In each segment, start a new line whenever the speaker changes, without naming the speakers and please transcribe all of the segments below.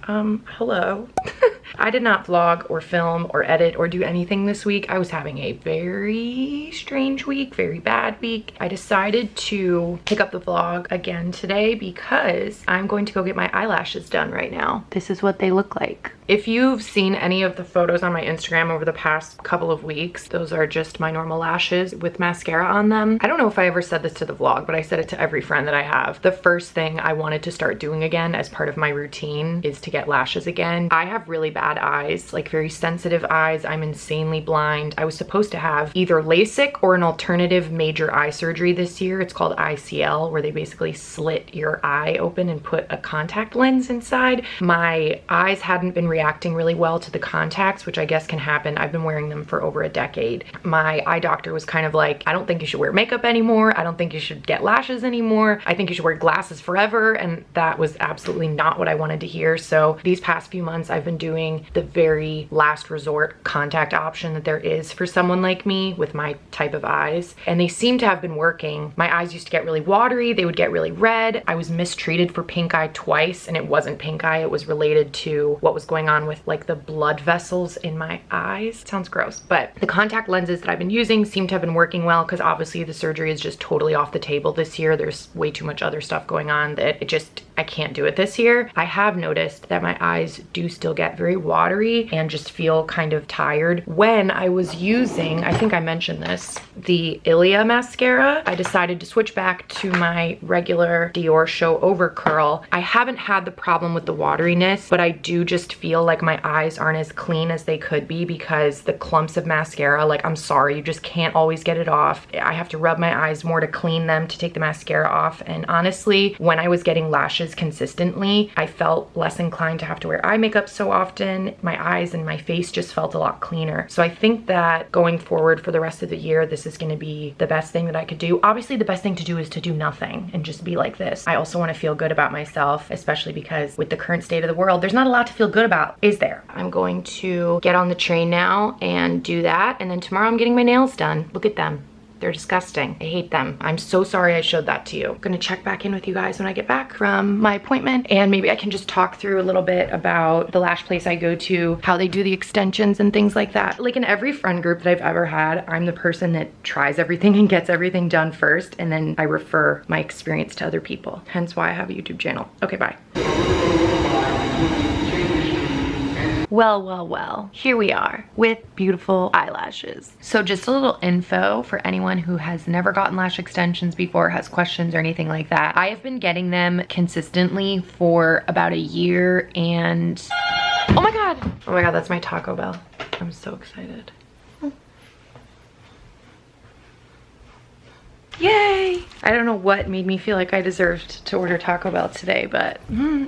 Hello. I did not vlog or film or edit or do anything this week. I was having a very strange week, very bad week. I decided to pick up the vlog again today because I'm going to go get my eyelashes done right now. This is what they look like. If you've seen any of the photos on my Instagram over the past couple of weeks, those are just my normal lashes with mascara on them. I don't know if I ever said this to the vlog, but I said it to every friend that I have. The first thing I wanted to start doing again as part of my routine is to get lashes again. I have really bad eyes, like very sensitive eyes. I'm insanely blind. I was supposed to have either LASIK or an alternative major eye surgery this year. It's called ICL, where they basically slit your eye open and put a contact lens inside. My eyes hadn't been reacting really well to the contacts, which I guess can happen. I've been wearing them for over a decade. My eye doctor was kind of like, I don't think you should wear makeup anymore. I don't think you should get lashes anymore. I think you should wear glasses forever. And that was absolutely not what I wanted to hear. So these past few months, I've been doing the very last resort contact option that there is for someone like me with my type of eyes. And they seem to have been working. My eyes used to get really watery. They would get really red. I was mistreated for pink eye twice, and it wasn't pink eye. It was related to what was going on with like the blood vessels in my eyes. It sounds gross, but the contact lenses that I've been using seem to have been working well because obviously the surgery is just totally off the table this year. There's way too much other stuff going on that I can't do it this year. I have noticed that my eyes do still get very watery and just feel kind of tired. When I was using, I think I mentioned this, the Ilia mascara, I decided to switch back to my regular Dior Show Over Curl. I haven't had the problem with the wateriness, but I do just feel like my eyes aren't as clean as they could be because the clumps of mascara, like, I'm sorry, you just can't always get it off. I have to rub my eyes more to clean them, to take the mascara off. And honestly, when I was getting lashes consistently, I felt less inclined to have to wear eye makeup so often. My eyes and my face just felt a lot cleaner. So I think that going forward for the rest of the year, this is gonna be the best thing that I could do. Obviously, the best thing to do is to do nothing and just be like this. I also wanna feel good about myself, especially because with the current state of the world, there's not a lot to feel good about, is there? I'm going to get on the train now and do that. And then tomorrow I'm getting my nails done. Look at them. They're disgusting. I hate them. I'm so sorry I showed that to you. I'm gonna check back in with you guys when I get back from my appointment, and maybe I can just talk through a little bit about the lash place I go to, how they do the extensions and things like that. Like in every friend group that I've ever had, I'm the person that tries everything and gets everything done first, and then I refer my experience to other people. Hence why I have a YouTube channel. Okay, bye. Well, here we are with beautiful eyelashes. So just a little info for anyone who has never gotten lash extensions before, has questions or anything like that. I have been getting them consistently for about a year, and oh my God, that's my Taco Bell. I'm so excited. Yay! I don't know what made me feel like I deserved to order Taco Bell today, but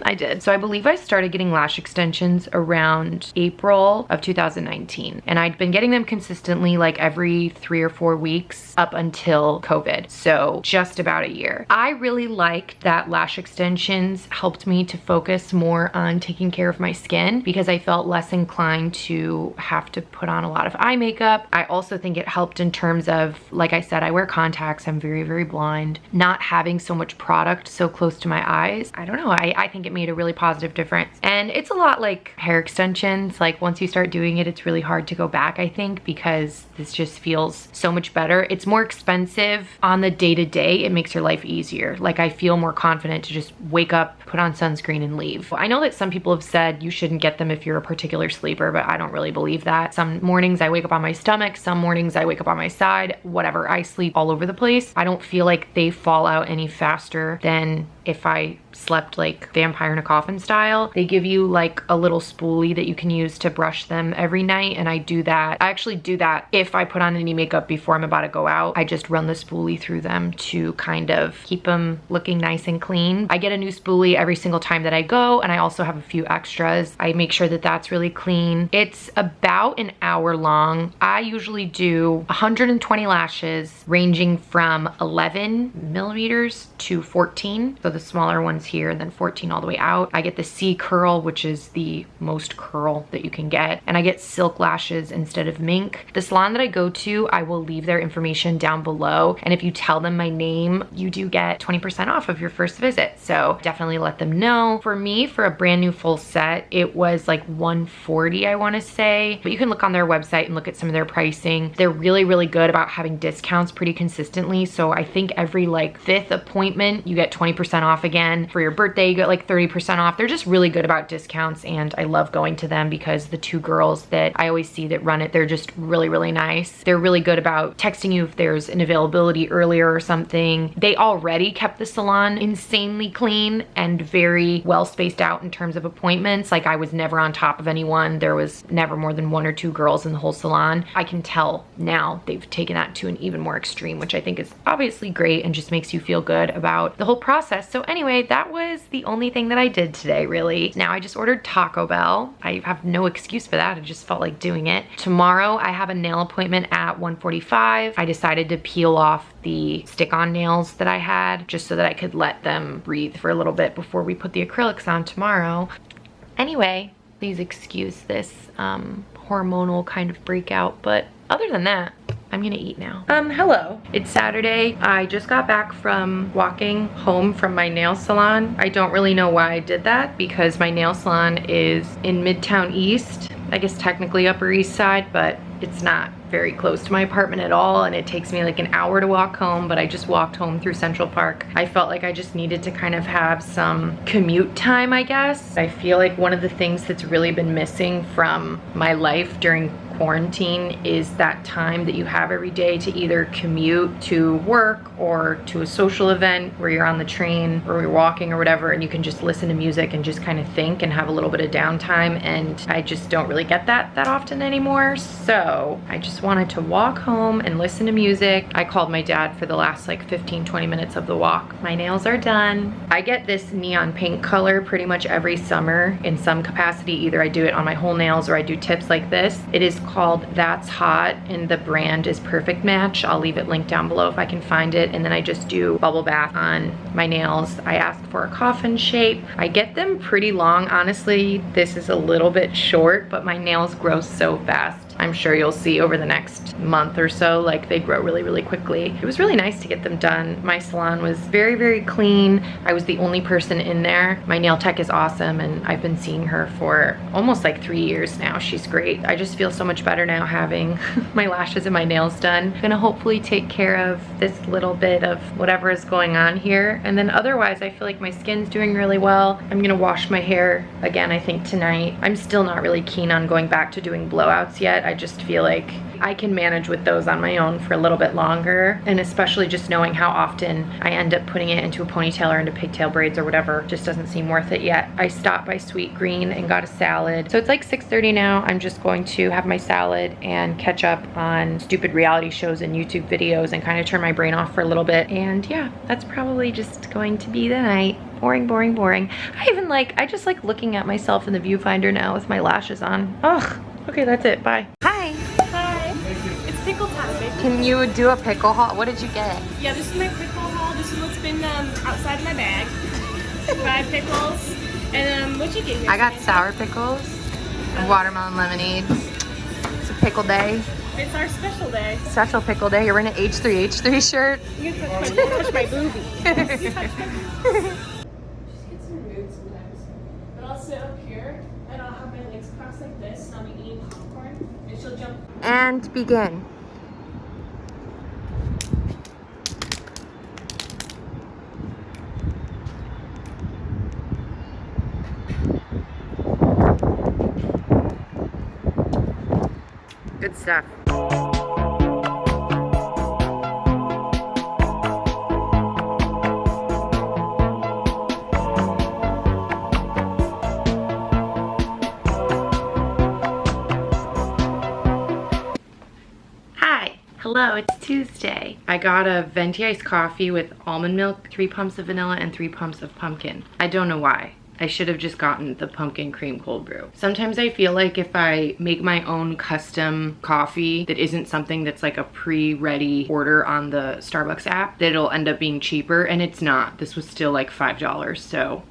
I did. So I believe I started getting lash extensions around April of 2019. And I'd been getting them consistently like every 3 or 4 weeks up until COVID. So just about a year. I really liked that lash extensions helped me to focus more on taking care of my skin because I felt less inclined to have to put on a lot of eye makeup. I also think it helped in terms of, like I said, I wear contacts. I'm very, very blind. Not having so much product so close to my eyes, I don't know, I think it made a really positive difference. And it's a lot like hair extensions. Like once you start doing it, it's really hard to go back, I think, because this just feels so much better. It's more expensive on the day-to-day. It makes your life easier. Like I feel more confident to just wake up, put on sunscreen and leave. I know that some people have said you shouldn't get them if you're a particular sleeper, but I don't really believe that. Some mornings I wake up on my stomach, some mornings I wake up on my side, whatever. I sleep all over the place. I don't feel like they fall out any faster than if I slept like vampire in a coffin style. They give you like a little spoolie that you can use to brush them every night, and I do that. I actually do that if I put on any makeup before I'm about to go out. I just run the spoolie through them to kind of keep them looking nice and clean. I get a new spoolie every single time that I go, and I also have a few extras. I make sure that that's really clean. It's about an hour long. I usually do 120 lashes ranging from 11 10 millimeters to 14. So the smaller ones here and then 14 all the way out. I get the C curl, which is the most curl that you can get. And I get silk lashes instead of mink. The salon that I go to, I will leave their information down below. And if you tell them my name, you do get 20% off of your first visit. So definitely let them know. For me, for a brand new full set, it was like $140, I want to say. But you can look on their website and look at some of their pricing. They're really, really good about having discounts pretty consistently. So I think every like 5th appointment, you get 20% off again. For your birthday, you get like 30% off. They're just really good about discounts, and I love going to them because the 2 girls that I always see that run it, they're just really, really nice. They're really good about texting you if there's an availability earlier or something. They already kept the salon insanely clean and very well spaced out in terms of appointments. Like I was never on top of anyone. There was never more than 1 or 2 girls in the whole salon. I can tell now they've taken that to an even more extreme, which I think is obviously great and just makes you feel good about the whole process. So anyway, that was the only thing that I did today, really. Now I just ordered Taco Bell. I have no excuse for that. I just felt like doing it. Tomorrow I have a nail appointment at 1:45. I decided to peel off the stick-on nails that I had just so that I could let them breathe for a little bit before we put the acrylics on tomorrow. Anyway, please excuse this hormonal kind of breakout, but other than that, I'm gonna eat now. Hello. It's Saturday. I just got back from walking home from my nail salon. I don't really know why I did that because my nail salon is in Midtown East. I guess technically Upper East Side, but it's not very close to my apartment at all, and it takes me like an hour to walk home, but I just walked home through Central Park. I felt like I just needed to kind of have some commute time, I guess. I feel like one of the things that's really been missing from my life during quarantine is that time that you have every day to either commute to work or to a social event where you're on the train or you're walking or whatever, and you can just listen to music and just kind of think and have a little bit of downtime, and I just don't really get that often anymore. So I just wanted to walk home and listen to music. I called my dad for the last like 15-20 minutes of the walk. My nails are done. I get this neon pink color pretty much every summer in some capacity. Either I do it on my whole nails or I do tips like this. It is called That's Hot and the brand is Perfect Match. I'll leave it linked down below if I can find it. And then I just do bubble bath on my nails. I ask for a coffin shape. I get them pretty long. Honestly, this is a little bit short, but my nails grow so fast. I'm sure you'll see over the next month or so, like they grow really, really quickly. It was really nice to get them done. My salon was very, very clean. I was the only person in there. My nail tech is awesome, and I've been seeing her for almost like 3 years now. She's great. I just feel so much better now having my lashes and my nails done. I'm gonna hopefully take care of this little bit of whatever is going on here. And then otherwise, I feel like my skin's doing really well. I'm gonna wash my hair again, I think tonight. I'm still not really keen on going back to doing blowouts yet. I just feel like I can manage with those on my own for a little bit longer, and especially just knowing how often I end up putting it into a ponytail or into pigtail braids or whatever just doesn't seem worth it yet. I stopped by Sweet Green and got a salad. So it's like 6:30 now. I'm just going to have my salad and catch up on stupid reality shows and YouTube videos and kind of turn my brain off for a little bit. And yeah, that's probably just going to be the night. Boring, boring, boring. I just like looking at myself in the viewfinder now with my lashes on. Ugh. Okay, that's it. Bye. Hi.
Hi. It's pickle time, baby.
Can you do a pickle haul? What did you get?
Yeah, this is my pickle haul. This is what's been outside of my bag. 5 pickles. And what you get here?
I got sour pickles, watermelon lemonade. It's a pickle day.
It's our special day.
Special pickle day. You're wearing an H3 shirt.
You can touch my boobie. You touch my boobie. Just get some mood sometimes. But I'll sit up here and I'll have my legs crossed like this and I'll be eating popcorn and she'll jump.
And begin. Good stuff. Hello, it's Tuesday. I got a venti iced coffee with almond milk, 3 pumps of vanilla, and 3 pumps of pumpkin. I don't know why. I should have just gotten the pumpkin cream cold brew. Sometimes I feel like if I make my own custom coffee that isn't something that's like a pre-ready order on the Starbucks app, that it'll end up being cheaper, and it's not. This was still like $5, so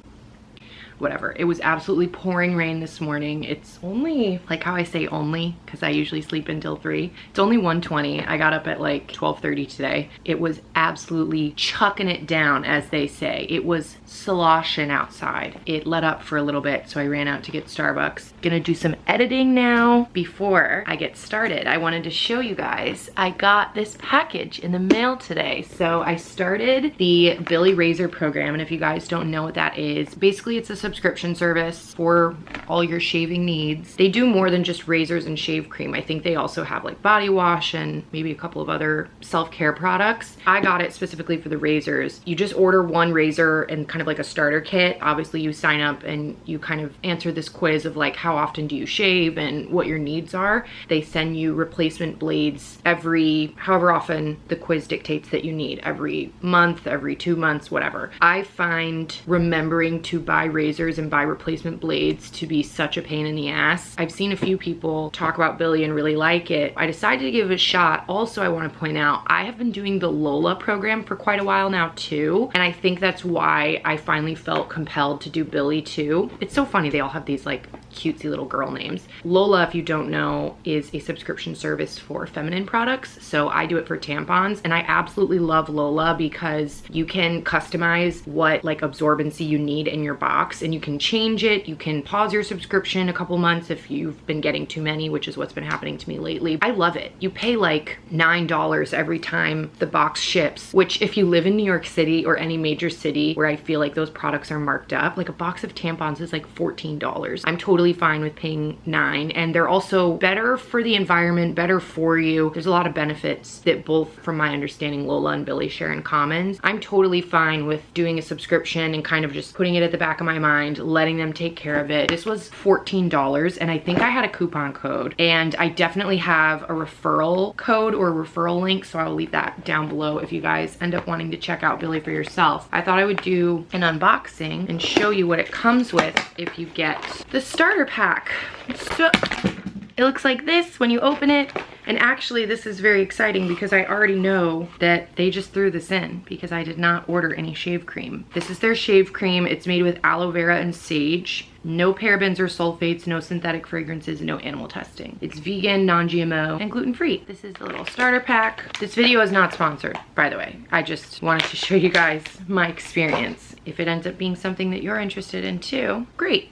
whatever. It was absolutely pouring rain this morning. It's only, like how I say only, because I usually sleep until 3. It's only 1:20. I got up at like 12:30 today. It was absolutely chucking it down, as they say. It was sloshing outside. It let up for a little bit, so I ran out to get Starbucks. Gonna do some editing now. Before I get started, I wanted to show you guys, I got this package in the mail today. So I started the Billy Razor program, and if you guys don't know what that is, basically it's a subscription service for all your shaving needs. They do more than just razors and shave cream. I think they also have like body wash and maybe a couple of other self-care products. I got it specifically for the razors. You just order one razor and kind of like a starter kit. Obviously you sign up and you kind of answer this quiz of like how often do you shave and what your needs are. They send you replacement blades every, however often the quiz dictates that you need, every month, every 2 months, whatever. I find remembering to buy razors and buy replacement blades to be such a pain in the ass. I've seen a few people talk about Billy and really like it. I decided to give it a shot. Also, I want to point out, I have been doing the Lola program for quite a while now too, and I think that's why I finally felt compelled to do Billy too. It's so funny, they all have these like cutesy little girl names. Lola, if you don't know, is a subscription service for feminine products. So I do it for tampons, and I absolutely love Lola because you can customize what like absorbency you need in your box, and you can change it. You can pause your subscription a couple months if you've been getting too many, which is what's been happening to me lately. I love it. You pay like $9 every time the box ships, which if you live in New York City or any major city where I feel like those products are marked up, like a box of tampons is like $14. I'm totally fine with paying $9, and they're also better for the environment, better for you. There's a lot of benefits that both, from my understanding, Lola and Billy share in common. I'm totally fine with doing a subscription and kind of just putting it at the back of my mind, letting them take care of it. This was $14, and I think I had a coupon code, and I definitely have a referral code or a referral link, so I'll leave that down below if you guys end up wanting to check out Billy for yourself. I thought I would do an unboxing and show you what it comes with if you get the starter pack. So it looks like this when you open it. And actually this is very exciting because I already know that they just threw this in because I did not order any shave cream. This is their shave cream. It's made with aloe vera and sage. No parabens or sulfates, no synthetic fragrances, no animal testing. It's vegan, non-GMO, and gluten-free. This is the little starter pack. This video is not sponsored, by the way. I just wanted to show you guys my experience. If it ends up being something that you're interested in too, great.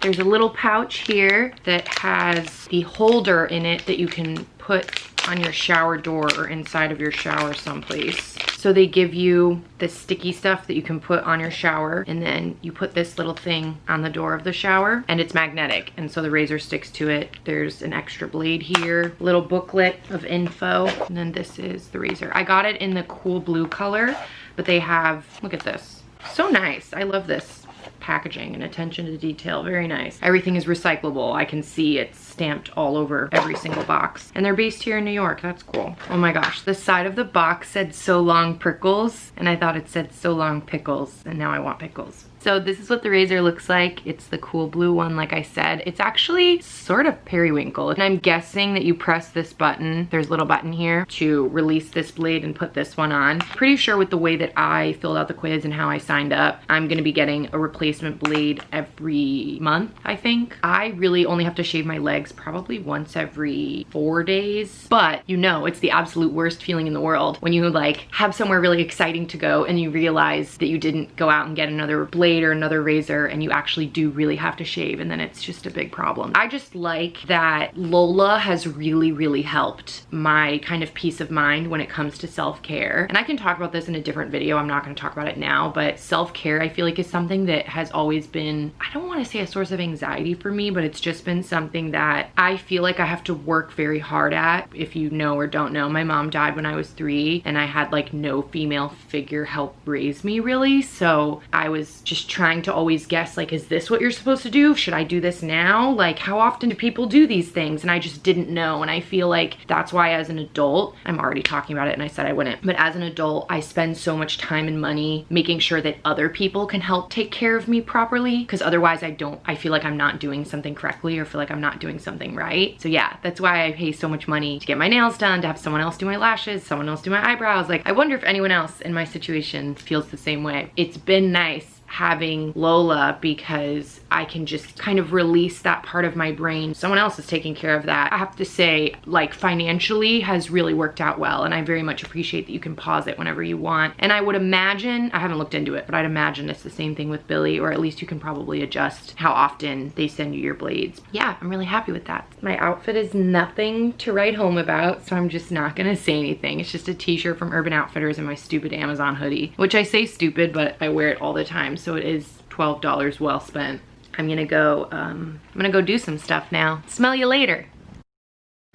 There's a little pouch here that has the holder in it that you can put on your shower door or inside of your shower someplace. So they give you this sticky stuff that you can put on your shower, and then you put this little thing on the door of the shower, and it's magnetic, and so the razor sticks to it. There's an extra blade here, little booklet of info, and then this is the razor. I got it in the cool blue color, but they have, look at this. So nice. I love this packaging and attention to detail. Very nice. Everything is recyclable. I can see it's stamped all over every single box, and they're based here in New York. That's cool. Oh my gosh, the side of the box said so long prickles, and I thought it said so long pickles, and now I want pickles. So this is what the razor looks like. It's the cool blue one, like I said. It's actually sort of periwinkle, and I'm guessing that you press this button, there's a little button here, to release this blade and put this one on. Pretty sure with the way that I filled out the quiz and how I signed up, I'm gonna be getting a replacement blade every month, I think. I really only have to shave my legs probably once every 4 days, but you know, it's the absolute worst feeling in the world when you like have somewhere really exciting to go and you realize that you didn't go out and get another blade or another razor, and you actually do really have to shave, and then it's just a big problem. I just like that Lola has really helped my kind of peace of mind when it comes to self-care. And I can talk about this in a different video. I'm not going to talk about it now, but self-care I feel like is something that has always been, I don't want to say a source of anxiety for me, but it's just been something that I feel like I have to work very hard at. If you know or don't know, my mom died when I was 3, and I had like no female figure help raise me really, so I was just trying to always guess, like, is this what you're supposed to do? Should I do this now? Like, how often do people do these things? And I just didn't know. And I feel like that's why as an adult, I'm already talking about it and I said I wouldn't, but as an adult, I spend so much time and money making sure that other people can help take care of me me properly, because otherwise I feel like I'm not doing something correctly or feel like I'm not doing something right. So yeah, that's why I pay so much money to get my nails done, to have someone else do my lashes, someone else do my eyebrows. Like, I wonder if anyone else in my situation feels the same way. It's been nice having Lola because I can just kind of release that part of my brain. Someone else is taking care of that. I have to say, like, financially has really worked out well, and I very much appreciate that you can pause it whenever you want. And I would imagine, I haven't looked into it, but I'd imagine it's the same thing with Billy, or at least you can probably adjust how often they send you your blades. Yeah, I'm really happy with that. My outfit is nothing to write home about, so I'm just not gonna say anything. It's just a t-shirt from Urban Outfitters and my stupid Amazon hoodie, which I say stupid, but I wear it all the time, so it is $12 well spent. I'm gonna go do some stuff now. Smell you later.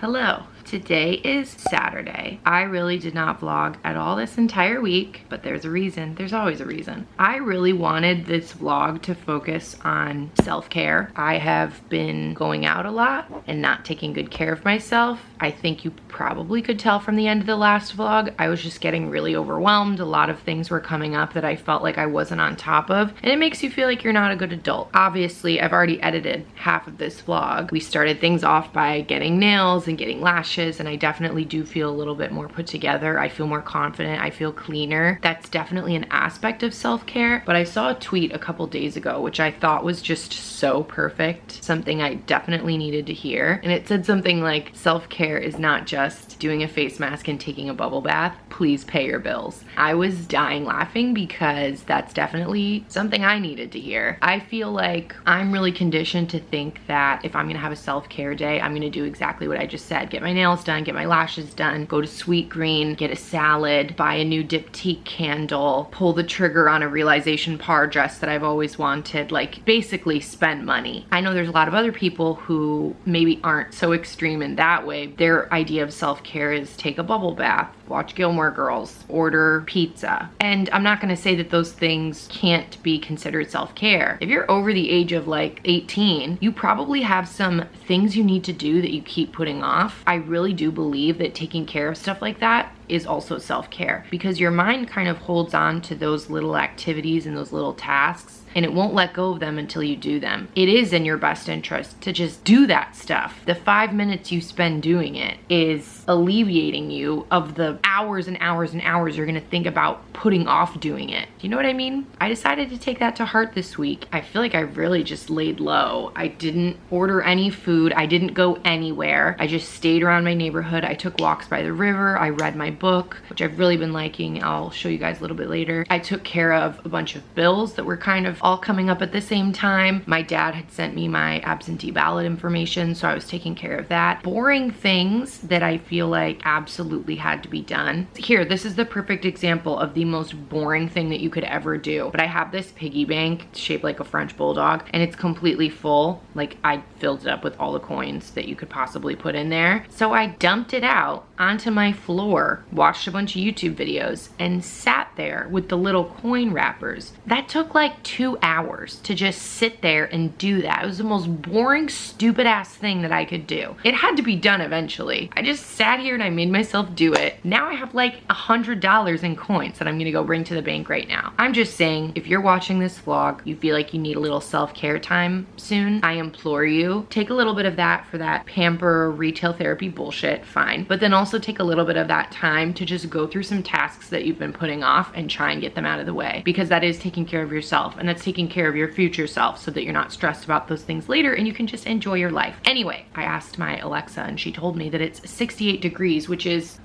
Hello. Today is Saturday. I really did not vlog at all this entire week, but there's a reason. There's always a reason. I really wanted this vlog to focus on self-care. I have been going out a lot and not taking good care of myself. I think you probably could tell from the end of the last vlog, I was just getting really overwhelmed. A lot of things were coming up that I felt like I wasn't on top of, and it makes you feel like you're not a good adult. Obviously, I've already edited half of this vlog. We started things off by getting nails and getting lashes, and I definitely do feel a little bit more put together. I feel more confident. I feel cleaner. That's definitely an aspect of self-care. But I saw a tweet a couple days ago, which I thought was just so perfect. Something I definitely needed to hear. And it said something like, self-care is not just doing a face mask and taking a bubble bath. Please pay your bills. I was dying laughing because that's definitely something I needed to hear. I feel like I'm really conditioned to think that if I'm gonna have a self-care day, I'm gonna do exactly what I just said. Get my nails done, get my lashes done, go to Sweet Green, get a salad, buy a new diptyque candle, pull the trigger on a Realization par dress that I've always wanted, like basically spend money. I know there's a lot of other people who maybe aren't so extreme in that way. Their idea of self-care is take a bubble bath, watch Gilmore Girls, order pizza. And I'm not gonna say that those things can't be considered self-care. If you're over the age of like 18, you probably have some things you need to do that you keep putting off. I really do believe that taking care of stuff like that is also self-care, because your mind kind of holds on to those little activities and those little tasks, and it won't let go of them until you do them. It is in your best interest to just do that stuff. The 5 minutes you spend doing it is alleviating you of the hours and hours and hours you're gonna think about putting off doing it. Do you know what I mean? I decided to take that to heart this week. I feel like I really just laid low. I didn't order any food. I didn't go anywhere. I just stayed around my neighborhood. I took walks by the river. I read my book, which I've really been liking. I'll show you guys a little bit later. I took care of a bunch of bills that were kind of all coming up at the same time. My dad had sent me my absentee ballot information, so I was taking care of that. Boring things that I feel like absolutely had to be done. Here, this is the perfect example of the most boring thing that you could ever do. But I have this piggy bank shaped like a French bulldog, and it's completely full. Like, I filled it up with all the coins that you could possibly put in there. So I dumped it out onto my floor, watched a bunch of YouTube videos, and sat there with the little coin wrappers. That took like 2 hours to just sit there and do that. It was the most boring, stupid ass thing that I could do. It had to be done eventually. I just sat here and I made myself do it. Now I have like $100 in coins that I'm gonna go bring to the bank right now. I'm just saying, if you're watching this vlog, you feel like you need a little self-care time soon, I implore you, take a little bit of that for that pamper retail therapy bullshit, fine. But then also take a little bit of that time to just go through some tasks that you've been putting off and try and get them out of the way, because that is taking care of yourself, and that's taking care of your future self so that you're not stressed about those things later and you can just enjoy your life. Anyway, I asked my Alexa and she told me that it's 68 degrees, which is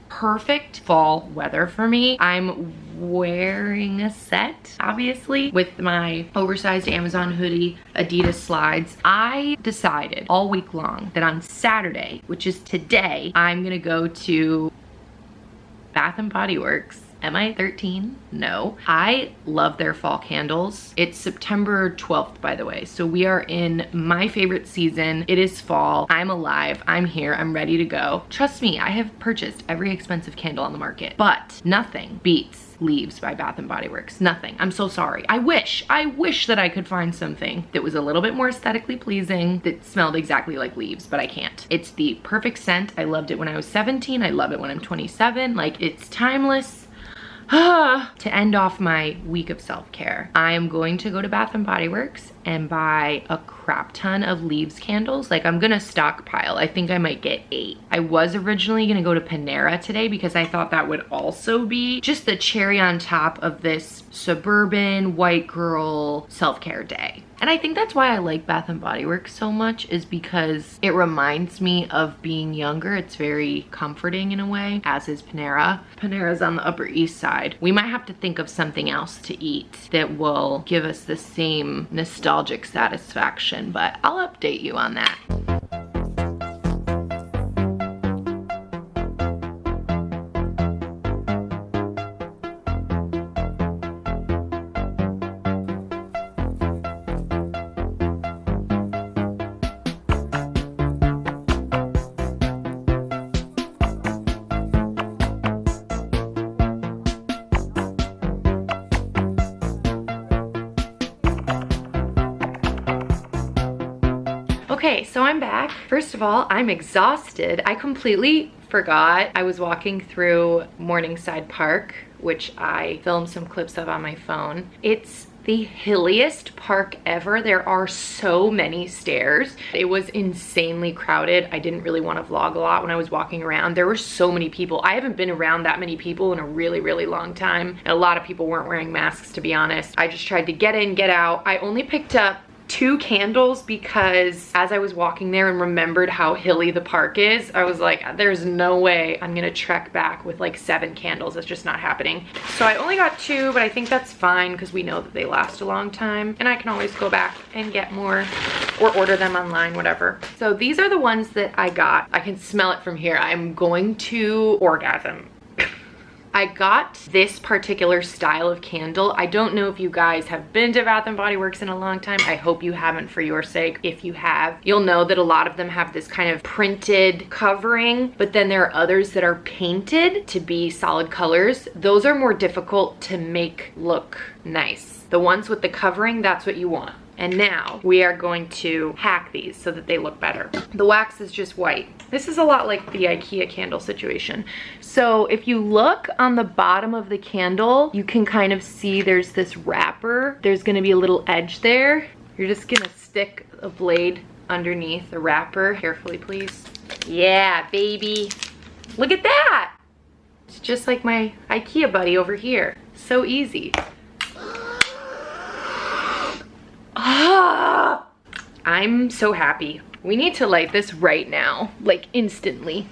perfect fall weather for me. I'm wearing a set, obviously, with my oversized Amazon hoodie, Adidas slides. I decided all week long that on Saturday, which is today, I'm gonna go to Bath and Body Works. Am I 13? No. I love their fall candles. It's September 12th, by the way. So we are in my favorite season. It is fall. I'm alive. I'm here. I'm ready to go. Trust me, I have purchased every expensive candle on the market, but nothing beats Leaves by Bath and Body Works. Nothing. I'm so sorry. I wish that I could find something that was a little bit more aesthetically pleasing, that smelled exactly like Leaves, but I can't. It's the perfect scent. I loved it when I was 17. I love it when I'm 27. Like, it's timeless. To end off my week of self-care, I am going to go to Bath and Body Works and buy a crap ton of leaves candles. Like, I'm gonna stockpile. I think I might get 8. I was originally gonna go to Panera today because I thought that would also be just the cherry on top of this suburban white girl self-care day. And I think that's why I like Bath and Body Works so much, is because it reminds me of being younger. It's very comforting in a way, as is Panera. Panera's on the Upper East Side. We might have to think of something else to eat that will give us the same nostalgic satisfaction, but I'll update you on that. Okay, so I'm back. First of all, I'm exhausted. I completely forgot I was walking through Morningside Park, which I filmed some clips of on my phone. It's the hilliest park ever. There are so many stairs. It was insanely crowded. I didn't really want to vlog a lot when I was walking around. There were so many people. I haven't been around that many people in a really, really long time. And a lot of people weren't wearing masks, to be honest. I just tried to get in, get out. I only picked up 2 candles because as I was walking there and remembered how hilly the park is, I was like, there's no way I'm gonna trek back with like 7 candles. It's just not happening. So I only got 2, but I think that's fine because we know that they last a long time, and I can always go back and get more or order them online, whatever. So these are the ones that I got. I can smell it from here. I'm going to orgasm. I got this particular style of candle. I don't know if you guys have been to Bath and Body Works in a long time. I hope you haven't, for your sake. If you have, you'll know that a lot of them have this kind of printed covering, but then there are others that are painted to be solid colors. Those are more difficult to make look nice. The ones with the covering, that's what you want. And now we are going to hack these so that they look better. The wax is just white. This is a lot like the IKEA candle situation. So if you look on the bottom of the candle, you can kind of see there's this wrapper. There's gonna be a little edge there. You're just gonna stick a blade underneath the wrapper. Carefully, please. Yeah, baby. Look at that. It's just like my IKEA buddy over here. So easy. Ah, I'm so happy. We need to light this right now, like instantly.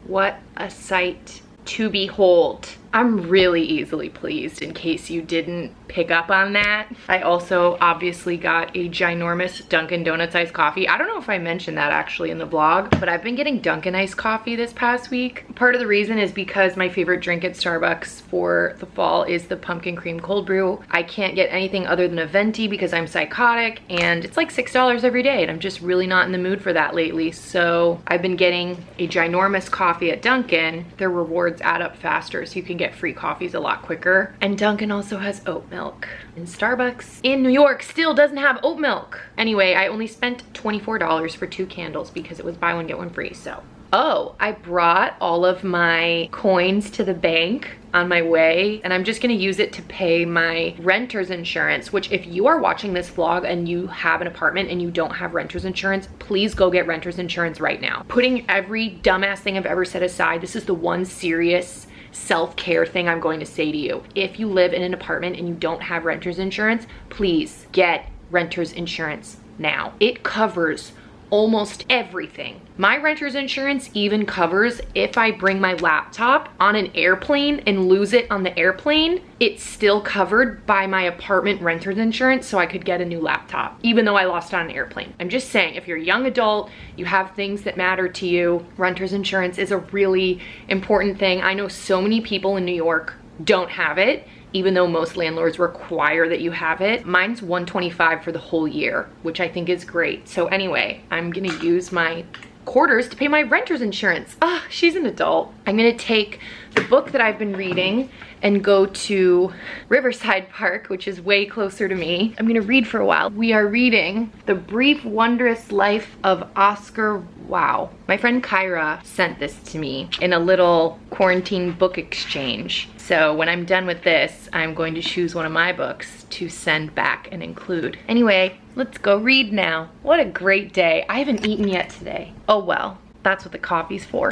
What a sight to behold. I'm really easily pleased, in case you didn't pick up on that. I also obviously got a ginormous Dunkin' Donuts iced coffee. I don't know if I mentioned that actually in the vlog, but I've been getting Dunkin' iced coffee this past week. Part of the reason is because my favorite drink at Starbucks for the fall is the pumpkin cream cold brew. I can't get anything other than a venti because I'm psychotic, and it's like $6 every day, and I'm just really not in the mood for that lately. So I've been getting a ginormous coffee at Dunkin'. Their rewards add up faster, so you can get free coffees a lot quicker. And Dunkin' also has oat milk. And Starbucks in New York still doesn't have oat milk. Anyway, I only spent $24 for 2 candles because it was buy one get one free. So, oh, I brought all of my coins to the bank on my way, and I'm just gonna use it to pay my renter's insurance, which if you are watching this vlog and you have an apartment and you don't have renter's insurance, please go get renter's insurance right now. Putting every dumbass thing I've ever said aside, this is the one serious self-care thing I'm going to say to you. If you live in an apartment and you don't have renter's insurance, please get renter's insurance now. It covers almost everything. My renter's insurance even covers if I bring my laptop on an airplane and lose it on the airplane, it's still covered by my apartment renter's insurance, so I could get a new laptop, even though I lost it on an airplane. I'm just saying, if you're a young adult, you have things that matter to you, renter's insurance is a really important thing. I know so many people in New York don't have it, even though most landlords require that you have it. Mine's $125 for the whole year, which I think is great. So anyway, I'm gonna use my quarters to pay my renter's insurance. Ah, she's an adult. I'm gonna take the book that I've been reading and go to Riverside Park, which is way closer to me. I'm gonna read for a while. We are reading The Brief Wondrous Life of Oscar. Wow. My friend Kyra sent this to me in a little quarantine book exchange. So when I'm done with this, I'm going to choose one of my books to send back and include. Anyway, let's go read now. What a great day. I haven't eaten yet today. Oh well, that's what the coffee's for.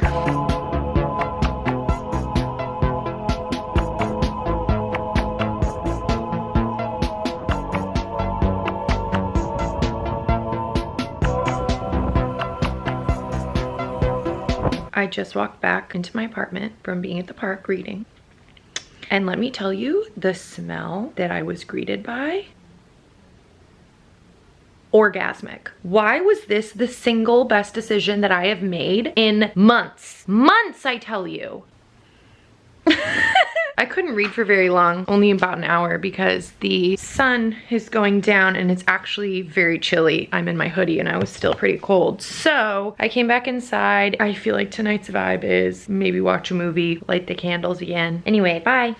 I just walked back into my apartment from being at the park reading. And let me tell you, the smell that I was greeted by, orgasmic. Why was this the single best decision that I have made in months? Months, I tell you. I couldn't read for very long, only about an hour, because the sun is going down and it's actually very chilly. I'm in my hoodie and I was still pretty cold. So I came back inside. I feel like tonight's vibe is maybe watch a movie, light the candles again. Anyway, bye.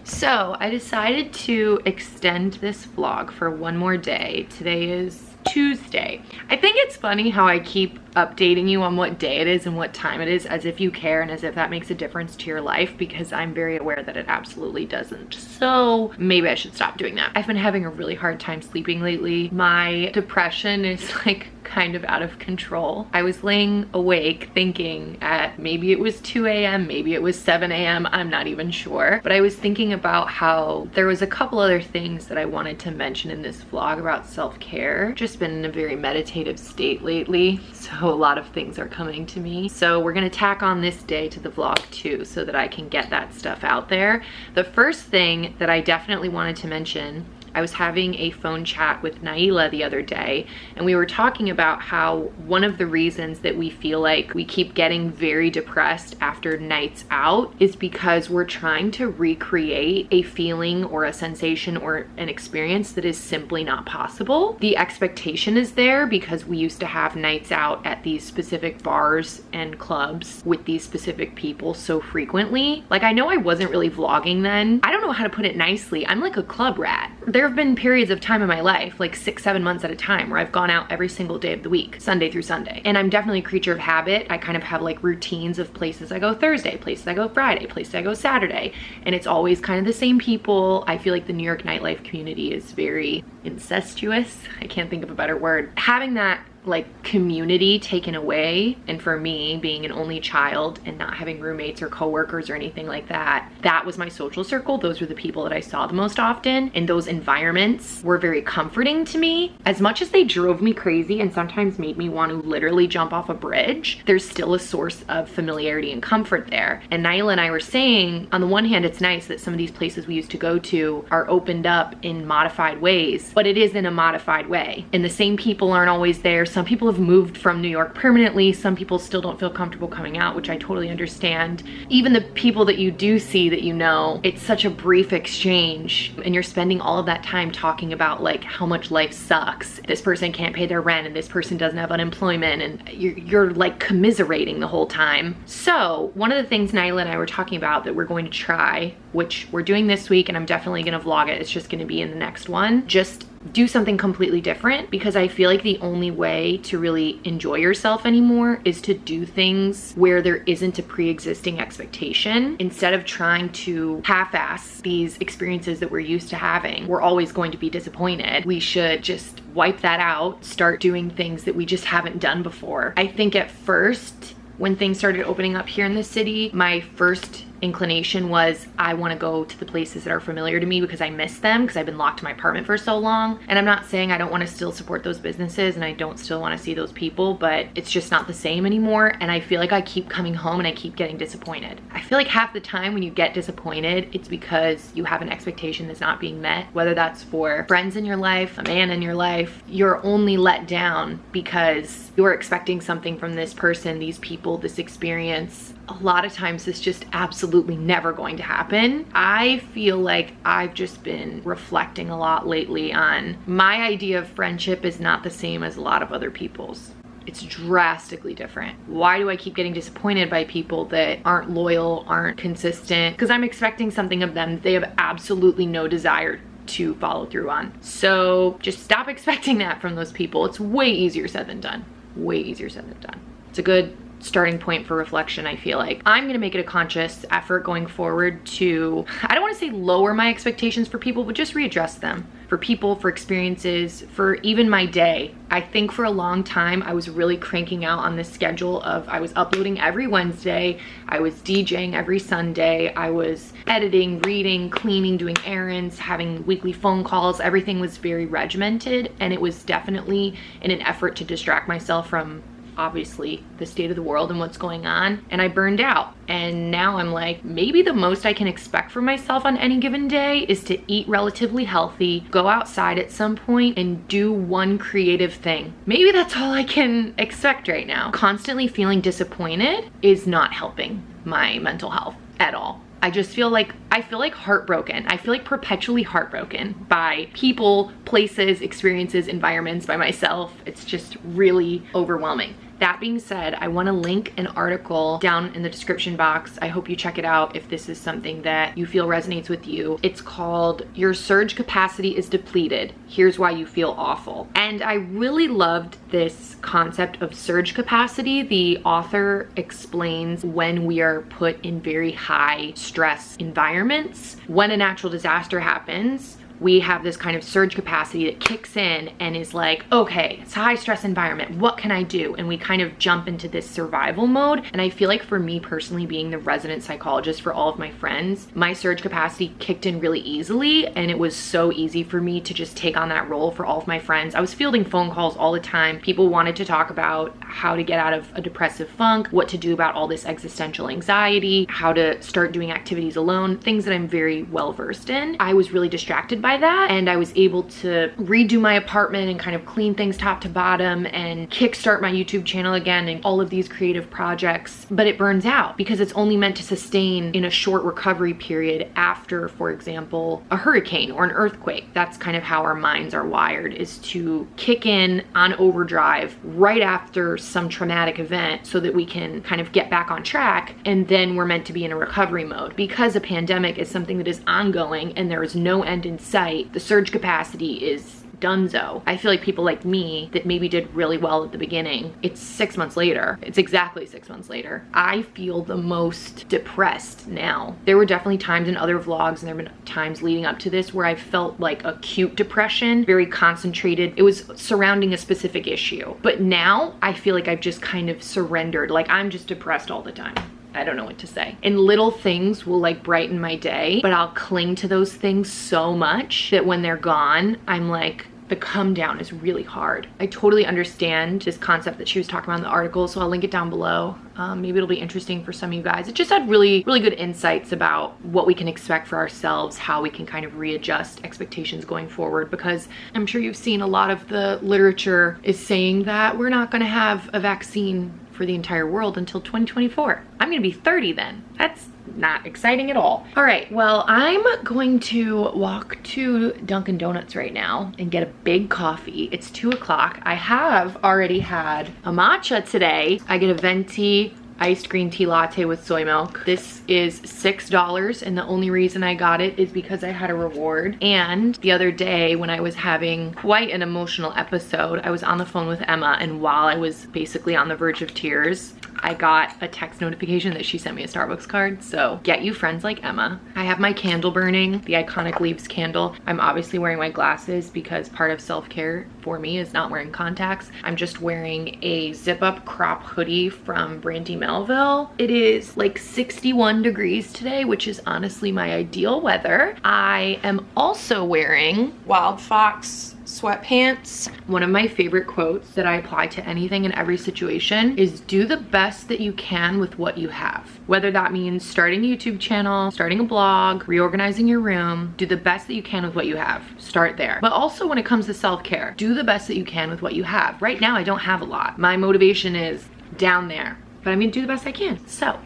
So I decided to extend this vlog for one more day. Today is Tuesday. I think it's funny how I keep updating you on what day it is and what time it is, as if you care and as if that makes a difference to your life, because I'm very aware that it absolutely doesn't. So maybe I should stop doing that. I've been having a really hard time sleeping lately. My depression is like kind of out of control. I was laying awake thinking at maybe it was 2 a.m., maybe it was 7 a.m., I'm not even sure. But I was thinking about how there was a couple other things that I wanted to mention in this vlog about self-care. Just been in a very meditative state lately, so a lot of things are coming to me. So we're gonna tack on this day to the vlog too, so that I can get that stuff out there. The first thing that I definitely wanted to mention, I was having a phone chat with Naila the other day, and we were talking about how one of the reasons that we feel like we keep getting very depressed after nights out is because we're trying to recreate a feeling or a sensation or an experience that is simply not possible. The expectation is there because we used to have nights out at these specific bars and clubs with these specific people so frequently. Like, I know I wasn't really vlogging then. I don't know how to put it nicely. I'm like a club rat. There have been periods of time in my life, like 6-7 months at a time, where I've gone out every single day of the week, Sunday through Sunday. And I'm definitely a creature of habit. I kind of have like routines of places I go Thursday, places I go Friday, places I go Saturday. And it's always kind of the same people. I feel like the New York nightlife community is very incestuous. I can't think of a better word. Having that like community taken away, and for me being an only child and not having roommates or coworkers or anything like that, that was my social circle. Those were the people that I saw the most often, and those environments were very comforting to me. As much as they drove me crazy and sometimes made me want to literally jump off a bridge, there's still a source of familiarity and comfort there. And Naila and I were saying, on the one hand, it's nice that some of these places we used to go to are opened up in modified ways, but it is in a modified way, and the same people aren't always there. Some people have moved from New York permanently. Some people still don't feel comfortable coming out, which I totally understand. Even the people that you do see that you know, it's such a brief exchange, and you're spending all of that time talking about like how much life sucks. This person can't pay their rent and this person doesn't have unemployment, and you're like commiserating the whole time. So one of the things Naila and I were talking about that we're going to try, which we're doing this week, and I'm definitely gonna vlog it, it's just gonna be in the next one, just do something completely different, because I feel like the only way to really enjoy yourself anymore is to do things where there isn't a pre-existing expectation. Instead of trying to half-ass these experiences that we're used to having, we're always going to be disappointed. We should just wipe that out, start doing things that we just haven't done before. I think at first, when things started opening up here in the city, my first inclination was I want to go to the places that are familiar to me because I miss them, because I've been locked in my apartment for so long. And I'm not saying I don't want to still support those businesses and I don't still want to see those people, but it's just not the same anymore. And I feel like I keep coming home and I keep getting disappointed. I feel like half the time when you get disappointed, it's because you have an expectation that's not being met, whether that's for friends in your life, a man in your life. You're only let down because you're expecting something from this person, these people, this experience. A lot of times it's just absolutely never going to happen. I feel like I've just been reflecting a lot lately on my idea of friendship is not the same as a lot of other people's. It's drastically different. Why do I keep getting disappointed by people that aren't loyal, aren't consistent? Because I'm expecting something of them they have absolutely no desire to follow through on. So just stop expecting that from those people. It's way easier said than done. Way easier said than done. It's a good starting point for reflection, I feel like. I'm gonna make it a conscious effort going forward to, I don't wanna say lower my expectations for people, but just readjust them. For people, for experiences, for even my day. I think for a long time, I was really cranking out on this schedule of I was uploading every Wednesday, I was DJing every Sunday, I was editing, reading, cleaning, doing errands, having weekly phone calls. Everything was very regimented, and it was definitely in an effort to distract myself from obviously the state of the world and what's going on, and I burned out. And now I'm like, maybe the most I can expect from myself on any given day is to eat relatively healthy, go outside at some point and do one creative thing. Maybe that's all I can expect right now. Constantly feeling disappointed is not helping my mental health at all. I just feel like heartbroken. I feel like perpetually heartbroken by people, places, experiences, environments, by myself. It's just really overwhelming. That being said, I want to link an article down in the description box. I hope you check it out if this is something that you feel resonates with you. It's called Your Surge Capacity is Depleted. Here's Why You Feel Awful. And I really loved this concept of surge capacity. The author explains when we are put in very high stress environments, when a natural disaster happens, we have this kind of surge capacity that kicks in and is like, okay, it's a high stress environment. What can I do? And we kind of jump into this survival mode. And I feel like for me personally, being the resident psychologist for all of my friends, my surge capacity kicked in really easily. And it was so easy for me to just take on that role for all of my friends. I was fielding phone calls all the time. People wanted to talk about how to get out of a depressive funk, what to do about all this existential anxiety, how to start doing activities alone, things that I'm very well versed in. I was really distracted by that, and I was able to redo my apartment and kind of clean things top to bottom and kickstart my YouTube channel again and all of these creative projects. But it burns out because it's only meant to sustain in a short recovery period after, for example, a hurricane or an earthquake. That's kind of how our minds are wired, is to kick in on overdrive right after some traumatic event so that we can kind of get back on track, and then we're meant to be in a recovery mode. Because a pandemic is something that is ongoing and there is no end in sight, the surge capacity is donezo. I feel like people like me that maybe did really well at the beginning, it's 6 months later. It's exactly 6 months later. I feel the most depressed now. There were definitely times in other vlogs, and there have been times leading up to this where I felt like acute depression, very concentrated. It was surrounding a specific issue. But now I feel like I've just kind of surrendered. Like, I'm just depressed all the time. I don't know what to say. And little things will like brighten my day, but I'll cling to those things so much that when they're gone, I'm like, the come down is really hard. I totally understand this concept that she was talking about in the article, so I'll link it down below. Maybe it'll be interesting for some of you guys. It just had really good insights about what we can expect for ourselves, how we can kind of readjust expectations going forward, because I'm sure you've seen a lot of the literature is saying that we're not gonna have a vaccine for the entire world until 2024. I'm gonna be 30 then. That's not exciting at all. All right, well, I'm going to walk to Dunkin' Donuts right now and get a big coffee. It's 2 o'clock. I have already had a matcha today. I get a venti iced green tea latte with soy milk. This is $6, and the only reason I got it is because I had a reward. And the other day when I was having quite an emotional episode, I was on the phone with Emma, and while I was basically on the verge of tears, I got a text notification that she sent me a Starbucks card. So get you friends like Emma. I have my candle burning, the iconic Leaves candle. I'm obviously wearing my glasses because part of self-care for me is not wearing contacts. I'm just wearing a zip-up crop hoodie from Brandy Melville. It is like 61 degrees today, which is honestly my ideal weather. I am also wearing Wild Fox sweatpants. One of my favorite quotes that I apply to anything in every situation is do the best that you can with what you have. Whether that means starting a YouTube channel, starting a blog, reorganizing your room, do the best that you can with what you have. Start there. But also when it comes to self-care, do the best that you can with what you have. Right now, I don't have a lot. My motivation is down there, but I'm gonna do the best I can. So,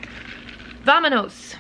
vamonos.